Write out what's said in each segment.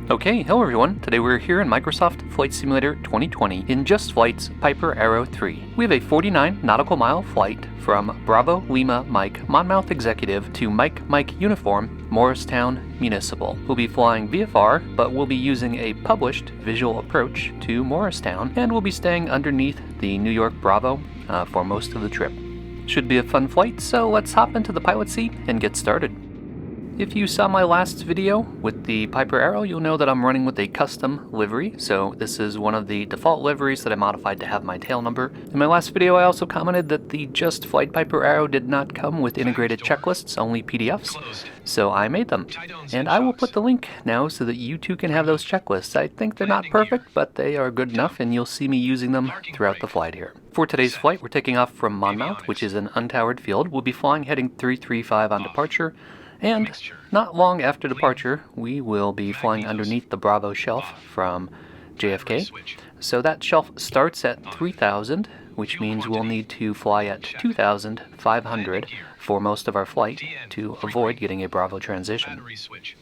Okay, hello everyone. Today we're here in Microsoft Flight Simulator 2020 in JustFlight's Piper Arrow 3. We have a 49 nautical mile flight from Bravo Lima Mike Monmouth Executive to Mike Uniform Morristown Municipal. We'll be flying VFR, but we'll be using a published visual approach to Morristown, and we'll be staying underneath the New York Bravo for most of the trip. Should be a fun flight, so let's hop into the pilot seat and get started. If you saw my last video with the Piper Arrow, you'll know that I'm running with a custom livery. So this is one of the default liveries that I modified to have my tail number. In my last video, I also commented that the JustFlight Piper Arrow did not come with integrated checklists, only PDFs. So I made them. And I will put the link now so that you too can have those checklists. I think they're not perfect, but they are good enough, and you'll see me using them throughout the flight here. For today's flight, we're taking off from Monmouth, which is an untowered field. We'll be flying heading 335 on departure. And not long after departure, we will be flying underneath the Bravo shelf from JFK. So that shelf starts at 3,000, which means we'll need to fly at 2,500 for most of our flight to avoid getting a Bravo transition.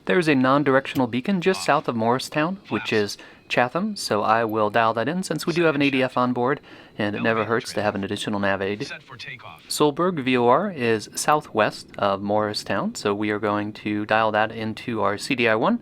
There's a non-directional beacon just south of Morristown, which is Chatham, so I will dial that in since we do have an ADF on board, and it never hurts to have an additional nav aid. Solberg VOR is southwest of Morristown, so we are going to dial that into our CDI-1,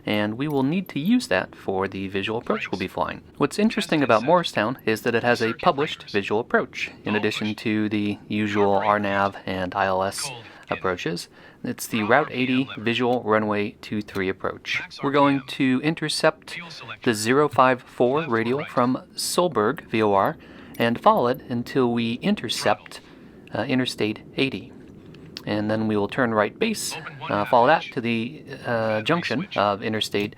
and we will need to use that for the visual approach we'll be flying. What's interesting about Morristown is that it has a published visual approach, in addition to the usual RNAV and ILS approaches. It's the Route 80 Visual Runway 23 approach. We're going to intercept the 054 radial from Solberg VOR and follow it until we intercept Interstate 80. And then we will turn right base, follow that to the junction of Interstate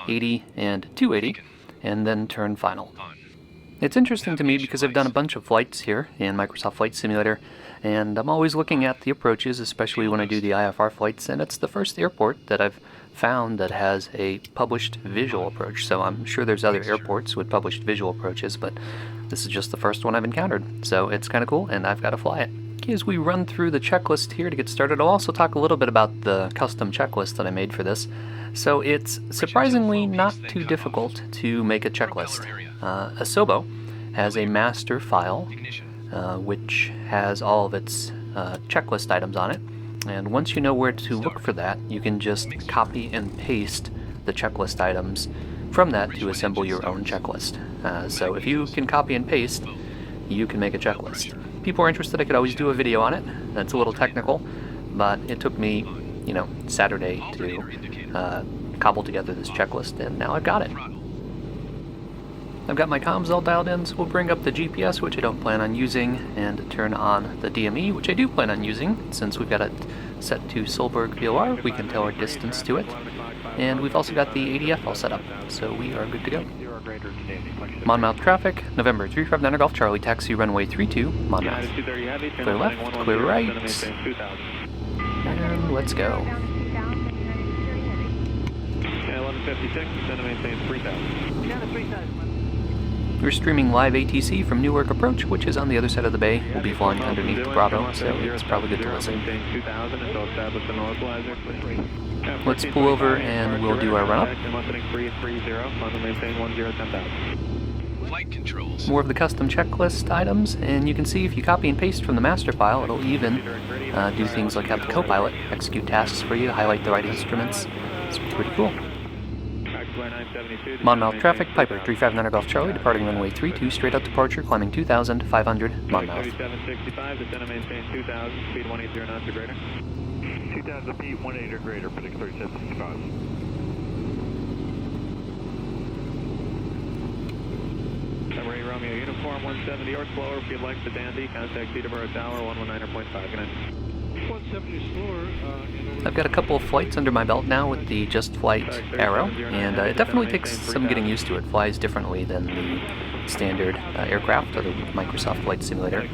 80 and 280, and then turn final. It's interesting to me because I've done a bunch of flights here in Microsoft Flight Simulator, and I'm always looking at the approaches, especially when I do the IFR flights, and it's the first airport that I've found that has a published visual approach. So I'm sure there's other airports with published visual approaches, but this is just the first one I've encountered. So it's kind of cool, and I've got to fly it. As we run through the checklist here to get started, I'll also talk a little bit about the custom checklist that I made for this. So it's surprisingly not too difficult to make a checklist. Asobo has a master file which has all of its checklist items on it, and once you know where to look for that, you can just copy and paste the checklist items from that to assemble your own checklist. So if you can copy and paste, you can make a checklist. People are interested, I could always do a video on it. That's a little technical, but it took me, Saturday to cobble together this checklist, and now I've got it. I've got my comms all dialed in, so we'll bring up the GPS, which I don't plan on using, and turn on the DME, which I do plan on using. Since we've got it set to Solberg VOR, we can tell our distance to it. And we've also got the ADF all set up, so we are good to go. Monmouth traffic, November 359 Golf Charlie, taxi runway 32, Monmouth. Clear left, clear right, and let's go. 1156, send to maintain 3000. We're streaming live ATC from Newark Approach, which is on the other side of the bay. We'll be flying underneath Bravo, so it's probably good to listen. Let's pull over and we'll do our run-up. More of the custom checklist items, and you can see if you copy and paste from the master file, it'll even do things like have the co-pilot execute tasks for you, highlight the right instruments. It's pretty cool. Monmouth traffic, Piper 359 Golf Charlie, departing runway 32, straight out departure, climbing 2,500, Monmouth. 3765, descend and maintain 2,000, speed 180 knots or greater. 2,000 feet, 180 or greater, predict 3765. Summary Romeo Uniform 170 or slower if you'd like the Dandy, contact Peterborough Tower 119.5, good night. 170 slower. I've got a couple of flights under my belt now with the JustFlight Arrow, and it definitely takes some getting used to. It flies differently than the standard aircraft of the Microsoft Flight Simulator.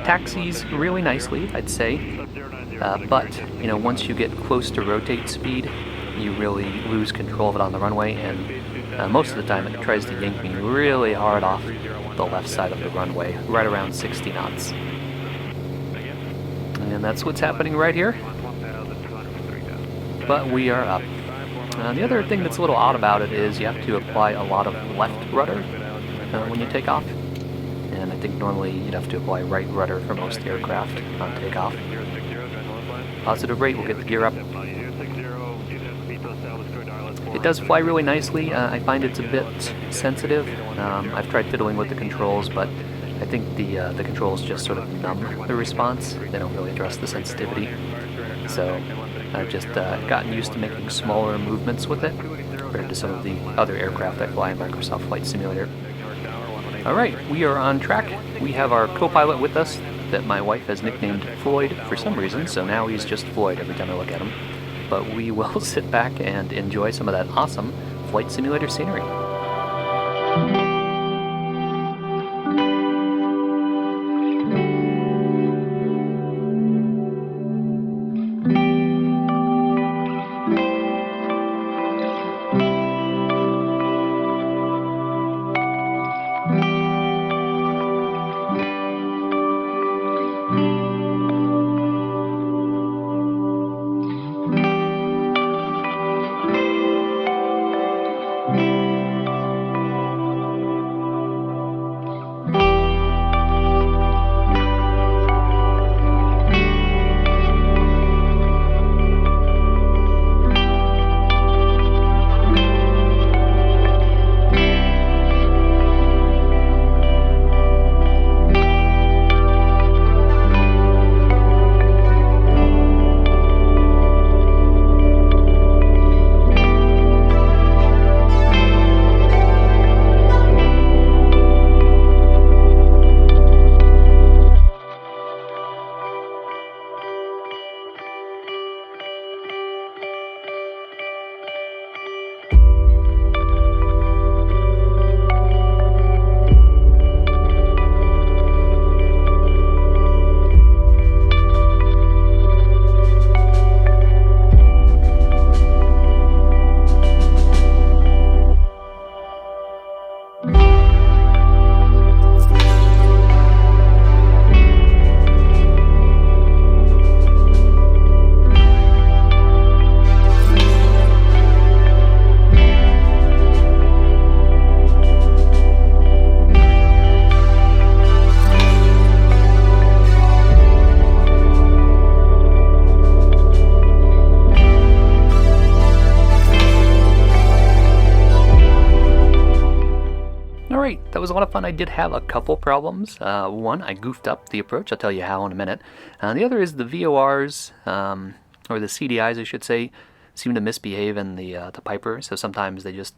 Taxis really nicely, I'd say, but once you get close to rotate speed, you really lose control of it on the runway, and most of the time it tries to yank me really hard off the left side of the runway, right around 60 knots. And that's what's happening right here. But we are up. The other thing that's a little odd about it is you have to apply a lot of left rudder when you take off. And I think normally you'd have to apply right rudder for most aircraft on takeoff. Positive rate will get the gear up. It does fly really nicely. I find it's a bit sensitive. I've tried fiddling with the controls, but I think the controls just sort of numb the response. They don't really address the sensitivity. So I've just gotten used to making smaller movements with it compared to some of the other aircraft I fly in Microsoft Flight Simulator. Alright, we are on track. We have our co-pilot with us that my wife has nicknamed Floyd for some reason, so now he's just Floyd every time I look at him. But we will sit back and enjoy some of that awesome Flight Simulator scenery. That was a lot of fun. I did have a couple problems. One, I goofed up the approach. I'll tell you how in a minute. The other is the VORs, or the CDIs I should say, seem to misbehave in the Piper. So sometimes they just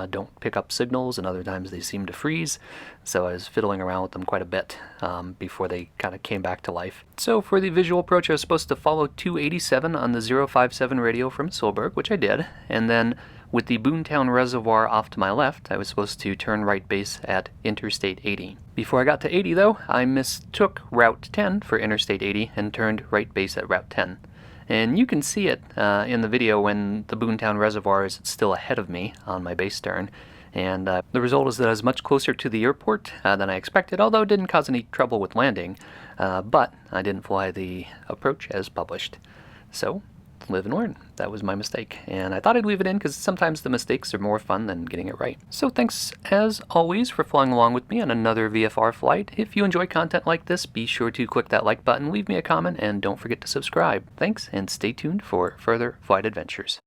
don't pick up signals, and other times they seem to freeze. So I was fiddling around with them quite a bit before they kind of came back to life. So for the visual approach, I was supposed to follow 287 on the 057 radio from Solberg, which I did, and then with the Boontown Reservoir off to my left, I was supposed to turn right base at Interstate 80. Before I got to 80 though, I mistook Route 10 for Interstate 80 and turned right base at Route 10. And you can see it in the video when the Boontown Reservoir is still ahead of me on my base turn. And the result is that I was much closer to the airport than I expected, although it didn't cause any trouble with landing. But I didn't fly the approach as published. So, live and learn. That was my mistake. And I thought I'd leave it in because sometimes the mistakes are more fun than getting it right. So thanks as always for flying along with me on another VFR flight. If you enjoy content like this, be sure to click that like button, leave me a comment, and don't forget to subscribe. Thanks, and stay tuned for further flight adventures.